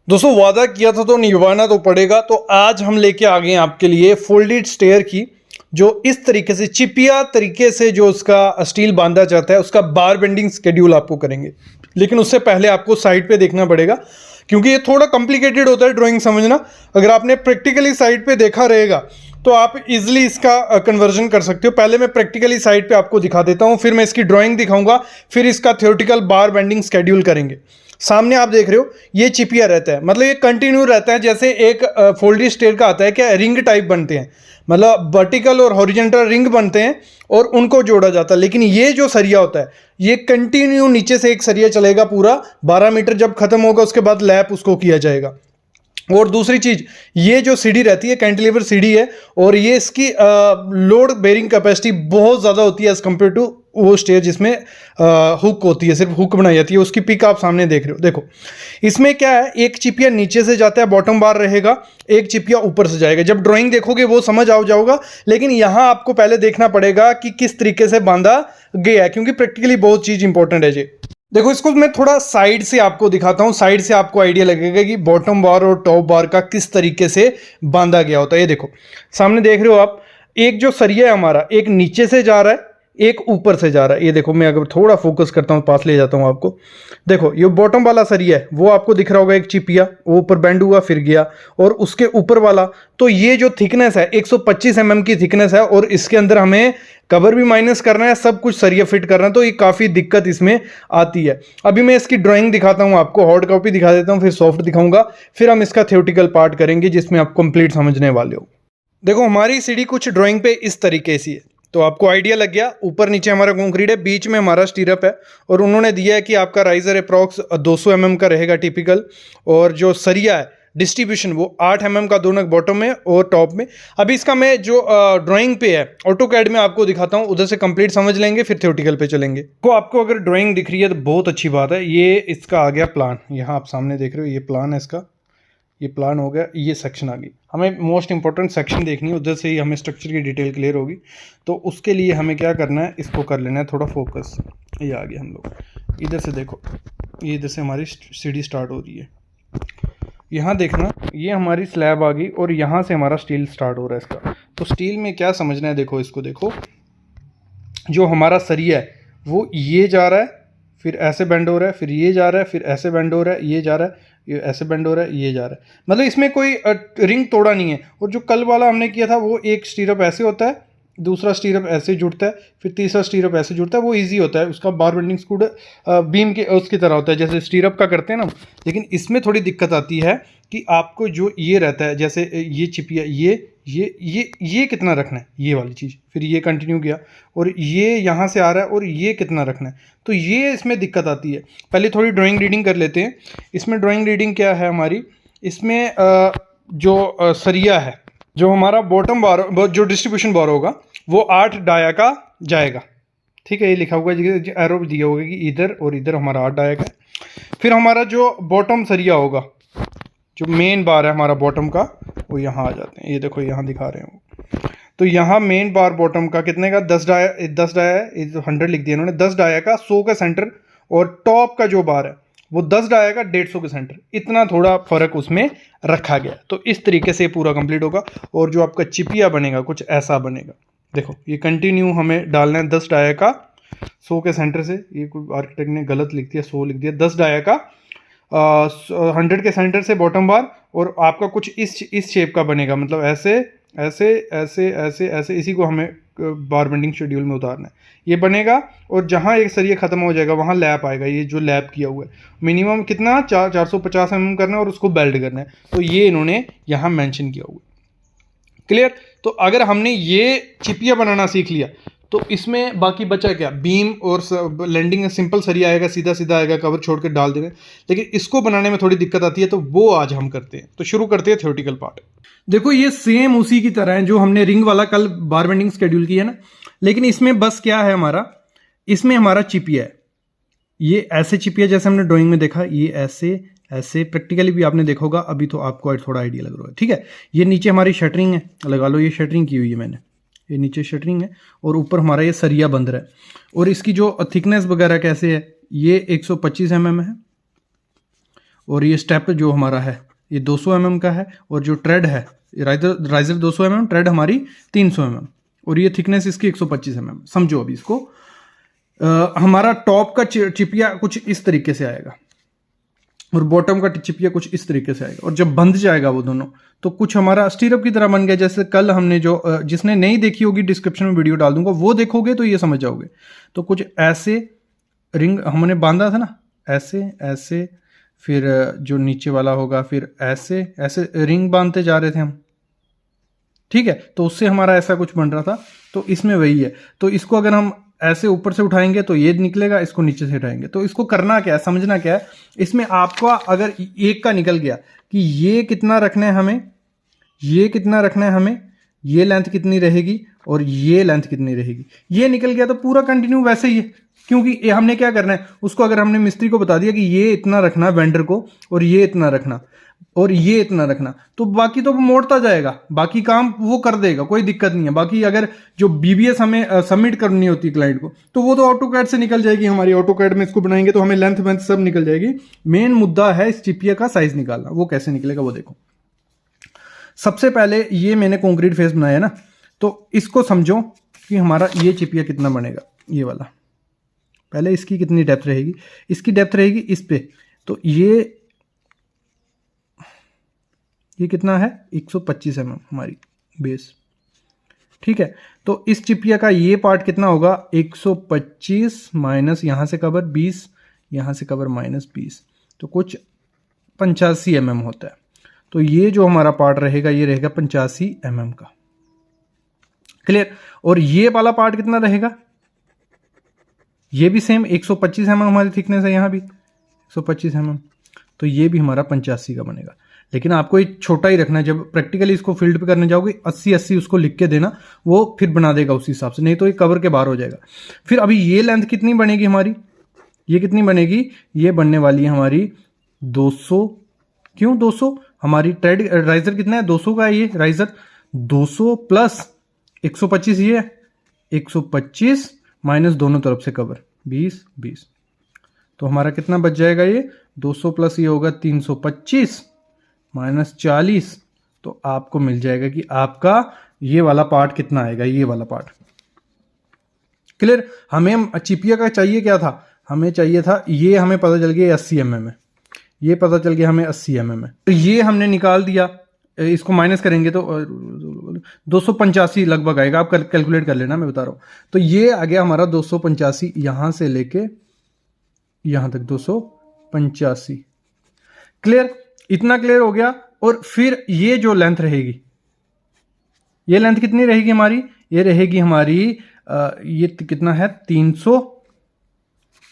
दोस्तों वादा किया था तो निभाना तो पड़ेगा। तो आज हम लेके आ गए हैं आपके लिए फोल्डेड स्टेयर की, जो इस तरीके से चिपिया तरीके से जो उसका स्टील बांधा जाता है उसका बार बेंडिंग स्केड्यूल आपको करेंगे। लेकिन उससे पहले आपको साइड पे देखना पड़ेगा, क्योंकि ये थोड़ा कॉम्प्लिकेटेड होता है ड्राइंग समझना। अगर आपने प्रैक्टिकली साइड पे देखा रहेगा तो आप इजीली इसका कन्वर्जन कर सकते हो। पहले मैं प्रैक्टिकली साइड पे आपको दिखा देता हूँ, फिर मैं इसकी ड्राइंग दिखाऊंगा, फिर इसका थ्योरेटिकल बार बेंडिंग स्केड्यूल करेंगे। सामने आप देख रहे हो ये चिपिया रहता है, मतलब ये कंटिन्यू रहता है। जैसे एक फोल्डेड स्टेयर का आता है क्या, रिंग टाइप बनते हैं, मतलब वर्टिकल और हॉरिजॉन्टल रिंग बनते हैं और उनको जोड़ा जाता है। लेकिन ये जो सरिया होता है ये कंटिन्यू नीचे से एक सरिया चलेगा पूरा 12 मीटर, जब खत्म होगा उसके बाद लैप उसको किया जाएगा। और दूसरी चीज, ये जो सीढ़ी रहती है कैंटिलीवर सीढ़ी है, और ये इसकी लोड बेरिंग कैपेसिटी बहुत ज़्यादा होती है एज कम्पेयर टू वो स्टेयर जिसमें हुक होती है, सिर्फ हुक बनाई जाती है। उसकी पिक आप सामने देख रहे हो। देखो इसमें क्या है, एक चिपिया नीचे से जाता है, बॉटम बार रहेगा, एक चिपिया ऊपर से जाएगा। जब ड्राइंग देखोगे वो समझ आ जाओगा, लेकिन यहाँ आपको पहले देखना पड़ेगा कि किस तरीके से बांधा गया है, क्योंकि प्रैक्टिकली बहुत चीज़ इंपॉर्टेंट है जी। देखो इसको मैं थोड़ा साइड से आपको दिखाता हूं, साइड से आपको आइडिया लगेगा कि बॉटम बार और टॉप बार का किस तरीके से बांधा गया होता है। ये देखो सामने देख रहे हो आप, एक जो सरिया है हमारा, एक नीचे से जा रहा है, एक ऊपर से जा रहा है। ये देखो मैं अगर थोड़ा फोकस करता हूं, पास ले जाता हूं आपको, देखो ये बॉटम वाला सरिया है, वो आपको दिख रहा होगा एक चिपिया, वो ऊपर बेंड हुआ फिर गया। और उसके ऊपर वाला, तो ये जो थिकनेस है 125 mm की थिकनेस है, और इसके अंदर हमें कवर भी माइनस करना है, सब कुछ सरिया फिट करना है, तो ये काफ़ी दिक्कत इसमें आती है। अभी मैं इसकी ड्राइंग दिखाता हूँ आपको, हार्ड कॉपी दिखा देता हूँ, फिर सॉफ्ट दिखाऊंगा, फिर हम इसका थ्योरेटिकल पार्ट करेंगे जिसमें आप कंप्लीट समझने वाले हो। देखो हमारी सीढ़ी कुछ ड्राइंग पे इस तरीके से है, तो आपको आइडिया लग गया। ऊपर नीचे हमारा कंक्रीट है, बीच में हमारा स्टीरअप है, और उन्होंने दिया है कि आपका राइजर अप्रॉक्स 200 mm का रहेगा टिपिकल, और जो सरिया है डिस्ट्रीब्यूशन वो 8 mm का दोनों बॉटम में और टॉप में। अभी इसका मैं जो ड्राइंग पे है ऑटोकैड में आपको दिखाता हूँ, उधर से कंप्लीट समझ लेंगे, फिर थ्योरेटिकल पे चलेंगे। तो आपको अगर ड्राइंग दिख रही है तो बहुत अच्छी बात है। ये इसका आ गया प्लान, यहाँ आप सामने देख रहे हो, ये प्लान है इसका, ये प्लान हो गया, ये सेक्शन आ गई। हमें मोस्ट इंपॉर्टेंट सेक्शन देखनी है, उधर से ही हमें स्ट्रक्चर की डिटेल क्लियर होगी। तो उसके लिए हमें क्या करना है, इसको कर लेना है थोड़ा फोकस। ये आ गया, हम लोग इधर से देखो, ये इधर से हमारी सीढ़ी स्टार्ट हो रही है, यहाँ देखना, ये हमारी स्लैब आ गई, और यहाँ से हमारा स्टील स्टार्ट हो रहा है इसका। तो स्टील में क्या समझना है, देखो इसको देखो, जो हमारा सरिया है वो ये जा रहा है, फिर ऐसे बेंड हो रहा है, फिर ये जा रहा है, फिर ऐसे बेंड हो रहा है, ये जा रहा है, ये ऐसे बेंड हो रहा है, ये जा रहा है। मतलब इसमें कोई रिंग तोड़ा नहीं है। और जो कल वाला हमने किया था, वो एक स्टीरअप ऐसे होता है, दूसरा स्टीरअप ऐसे जुड़ता है, फिर तीसरा स्टीरअप ऐसे जुड़ता है, वो इजी होता है। उसका बार बेंडिंग स्क्रू बीम के उसकी तरह होता है, जैसे स्टीरअप का करते हैं ना। लेकिन इसमें थोड़ी दिक्कत आती है कि आपको जो ये रहता है, जैसे ये चिपिया, ये कितना रखना है, ये वाली चीज़, फिर ये कंटिन्यू किया, और ये यहाँ से आ रहा है, और ये कितना रखना है, तो ये इसमें दिक्कत आती है। पहले थोड़ी ड्राइंग रीडिंग कर लेते हैं। इसमें ड्राइंग रीडिंग क्या है हमारी, इसमें जो सरिया है, जो हमारा बॉटम बार, जो डिस्ट्रीब्यूशन बार होगा, वो 8 डाया का जाएगा, ठीक है। ये लिखा हुआ है, एरो दिया होगा कि इधर और इधर हमारा 8 डाया का। फिर हमारा जो बॉटम सरिया होगा, जो मेन बार है हमारा बॉटम का, वो यहाँ आ जाते हैं। ये देखो यहाँ दिखा रहे हैं, तो यहाँ मेन बार बॉटम का कितने का, 10 डाया है, 100 लिख दिया इन्होंने, 10 डाया का 100 का सेंटर, और टॉप का जो बार है वो 10 डाया का 150 के सेंटर, इतना थोड़ा फर्क उसमें रखा गया। तो इस तरीके से पूरा कंप्लीट होगा। और जो आपका चिपिया बनेगा कुछ ऐसा बनेगा। देखो ये कंटिन्यू हमें डालना है 10 डाया का 100 के सेंटर से, ये कोई आर्किटेक्ट ने गलत लिख दिया, 100 लिख दिया, 10 डाया का 100 के सेंटर से बॉटम बार, और आपका कुछ इस शेप का बनेगा, मतलब ऐसे ऐसे ऐसे ऐसे ऐसे, इसी को हमें बार बेंडिंग शेड्यूल में उतारना है। ये बनेगा, और जहाँ एक सरिया खत्म हो जाएगा वहाँ लैप आएगा, ये जो लैप किया हुआ है, मिनिमम कितना 450 mm करना है, और उसको बेल्ट करना है। तो ये इन्होंने यहाँ मेंशन किया हुआ है, क्लियर। तो अगर हमने ये चिपिया बनाना सीख लिया, तो इसमें बाकी बचा क्या, बीम और लैंडिंग सिंपल सरिया आएगा, सीधा सीधा आएगा, कवर छोड़ के डाल देंगे। लेकिन इसको बनाने में थोड़ी दिक्कत आती है, तो वो आज हम करते हैं। तो शुरू करते हैं थ्योरेटिकल पार्ट। देखो ये सेम उसी की तरह है जो हमने रिंग वाला कल बार बेंडिंग स्केड्यूल किया है ना, लेकिन इसमें बस क्या है हमारा, इसमें हमारा चिपिया है, ये ऐसे चिपिया जैसे हमने ड्राइंग में देखा, ये ऐसे ऐसे, प्रैक्टिकली भी आपने देखा होगा, अभी तो आपको थोड़ा आइडिया लग रहा है, ठीक है। ये नीचे हमारी शटरिंग है, लगा लो, ये शटरिंग की हुई है मैंने, ये नीचे शटरिंग है, और ऊपर हमारा ये सरिया बंद रहा है। और इसकी जो थिकनेस वगैरह कैसे है, ये 125 mm है, और ये स्टेप जो हमारा है ये 200 mm का है, और जो ट्रेड है राइजर 200 mm, ट्रेड हमारी 300 mm, और ये थिकनेस इसकी 125 mm। समझो अभी इसको, हमारा टॉप का चिपिया कुछ इस तरीके से आएगा और बॉटम का चिपिया कुछ इस तरीके से आएगा, और जब बंध जाएगा वो दोनों तो कुछ हमारा स्टीरअप की तरह बन गया। जैसे कल हमने जो जिसने नहीं देखी होगी डिस्क्रिप्शन में वीडियो डाल दूंगा, वो देखोगे तो ये समझ जाओगे। तो कुछ ऐसे रिंग हमने बांधा था ना, ऐसे ऐसे, फिर जो नीचे वाला होगा फिर ऐसे ऐसे रिंग बांधते जा रहे थे हम, ठीक है। तो उससे हमारा ऐसा कुछ बन रहा था, तो इसमें वही है। तो इसको अगर हम ऐसे ऊपर से उठाएंगे तो ये निकलेगा, इसको नीचे से उठाएंगे तो इसको करना क्या है, समझना क्या है। इसमें आपको अगर एक का निकल गया कि ये कितना रखना है हमें, ये कितना रखना है हमें, ये लेंथ कितनी रहेगी और ये लेंथ कितनी रहेगी, ये निकल गया तो पूरा कंटिन्यू वैसे ही है। क्योंकि ये हमने क्या करना है, उसको अगर हमने मिस्त्री को बता दिया कि ये इतना रखना वेंडर को और ये इतना रखना और ये इतना रखना, तो बाकी तो वो मोड़ता जाएगा, बाकी काम वो कर देगा, कोई दिक्कत नहीं है। बाकी अगर जो बीबीएस हमें सबमिट करनी होती है क्लाइंट को, तो वो तो ऑटोकैड से निकल जाएगी हमारी, ऑटोकैड में इसको बनाएंगे तो हमें लेंथ वेंथ सब निकल जाएगी। मेन मुद्दा है इस चिपिया का साइज निकालना, वो कैसे निकलेगा वो देखो। सबसे पहले ये मैंने कंक्रीट फेस बनाया ना, तो इसको समझो कि हमारा ये चिपिया कितना बनेगा, ये वाला। पहले इसकी कितनी डेप्थ रहेगी, इसकी डेप्थ रहेगी इस पे, तो ये कितना है 125 mm हमारी बेस, ठीक है। तो इस चिपिया का ये पार्ट कितना होगा 125 माइनस यहाँ से कवर 20, यहाँ से कवर -20, तो कुछ 85 mm होता है। तो ये जो हमारा पार्ट रहेगा ये रहेगा 85 mm का, क्लियर। और ये वाला पार्ट कितना रहेगा, ये भी सेम 125 mm हमारी थिकनेस है, यहाँ भी 125 mm, तो ये भी हमारा 85 का बनेगा। लेकिन आपको ये छोटा ही रखना है, जब प्रैक्टिकली इसको फील्ड पे करने जाओगे 80-80 उसको लिख के देना, वो फिर बना देगा उस हिसाब से, नहीं तो ये कवर के बाहर हो जाएगा। फिर अभी ये लेंथ कितनी बनेगी हमारी, ये कितनी बनेगी, ये बनने वाली है हमारी 200। क्यों 200, हमारी ट्रेड राइजर कितना है 200 का है, ये राइजर 200 प्लस 125, ये 125 माइनस दोनों तरफ से कवर 20, तो हमारा कितना बच जाएगा, ये 200 प्लस ये होगा 325 माइनस 40, तो आपको मिल जाएगा कि आपका ये वाला पार्ट कितना आएगा, ये वाला पार्ट, क्लियर। हमें चिपिया का चाहिए क्या था, हमें चाहिए था ये, हमें पता चल गया 80 mm है, ये पता चल गया हमें 80 mm है, तो ये हमने निकाल दिया। इसको माइनस करेंगे तो 285 लगभग आएगा, आप कैलकुलेट कर लेना, मैं बता रहा हूं। तो ये आ गया हमारा 285, यहां से लेके यहां तक 285, क्लियर। इतना क्लियर हो गया। और फिर ये जो लेंथ रहेगी, ये लेंथ कितनी रहेगी हमारी, ये रहेगी हमारी ये कितना है 300,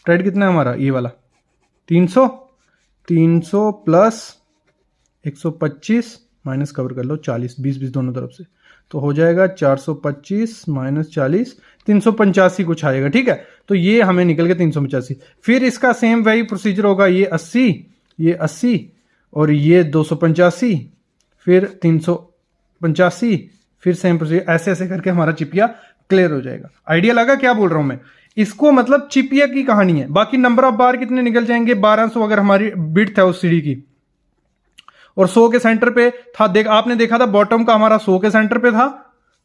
ट्रेड कितना है हमारा ये वाला 300 प्लस 125 माइनस कवर कर लो 40, 20 दोनों तरफ से, तो हो जाएगा 425 माइनस 40, 385 कुछ आएगा, ठीक है। तो ये हमें निकल गया 385। फिर इसका सेम वही प्रोसीजर होगा, ये 80, ये 80 और ये 285, फिर 385, फिर सेम प्रोसीजर, ऐसे ऐसे करके हमारा चिपिया क्लियर हो जाएगा। आइडिया लगा क्या बोल रहा हूं मैं, इसको मतलब चिपिया की कहानी है। बाकी नंबर ऑफ बार कितने निकल जाएंगे, 1200 अगर हमारी बिड्थ है उस सीढ़ी की, और 100 के सेंटर पे था, आपने देखा था बॉटम का हमारा 100 के सेंटर पे था,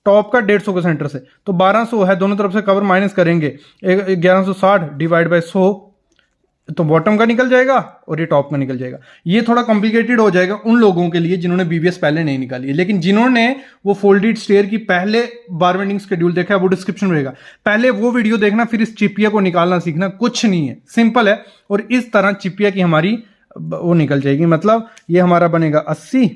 टॉप का 150 के सेंटर से, तो 1200 है, दोनों तरफ से कवर माइनस करेंगे 1160 डिवाइड बाय 100, तो बॉटम का निकल जाएगा और ये टॉप का निकल जाएगा। ये थोड़ा कॉम्प्लिकेटेड हो जाएगा उन लोगों के लिए जिन्होंने बीबीएस पहले नहीं निकाली है, लेकिन जिन्होंने वो फोल्डेड स्टेयर की पहले बार बेंडिंग शेड्यूल देखा है वो डिस्क्रिप्शन में रहेगा, पहले वो वीडियो देखना, फिर इस चिपिया को निकालना सीखना। कुछ नहीं है, सिंपल है। और इस तरह चिपिया की हमारी वो निकल जाएगी, मतलब ये हमारा बनेगा 80,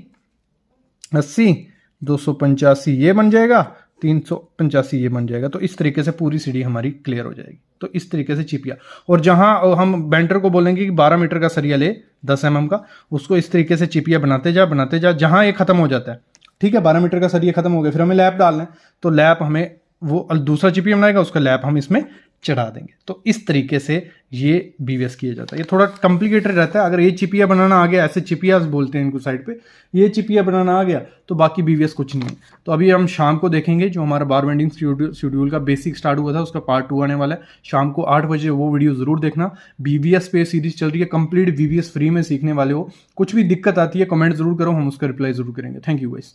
285 ये बन जाएगा, 385 ये बन जाएगा। तो इस तरीके से पूरी सीढ़ी हमारी क्लियर हो जाएगी। तो इस तरीके से चिपिया, और जहां हम बेंटर को बोलेंगे कि 12 मीटर का सरिया ले 10 mm का, उसको इस तरीके से चिपिया बनाते जा, जहां ये खत्म हो जाता है, ठीक है, 12 मीटर का सरिया खत्म हो गया, फिर हमें लैप डालना है, तो लैप हमें वो दूसरा चिपिया बनाएगा, उसका लैप हम इसमें चढ़ा देंगे। तो इस तरीके से ये बीवीएस किया जाता है। ये थोड़ा कॉम्प्लिकेटेड रहता है। अगर ये चिपिया बनाना आ गया, ऐसे चिपियास बोलते हैं इनको साइड पे, ये चिपिया बनाना आ गया तो बाकी बीवीएस कुछ नहीं है। तो अभी हम शाम को देखेंगे जो हमारा बार बेंडिंग शेड्यूल का बेसिक स्टार्ट हुआ था उसका पार्ट 2 आने वाला है। शाम को 8 बजे वो वीडियो जरूर देखना। बीवीएस पे सीरीज चल रही है, कंप्लीट बीवीएस फ्री में सीखने वाले हो। कुछ भी दिक्कत आती है कमेंट जरूर करो, हम उसका रिप्लाई जरूर करेंगे। Thank you guys.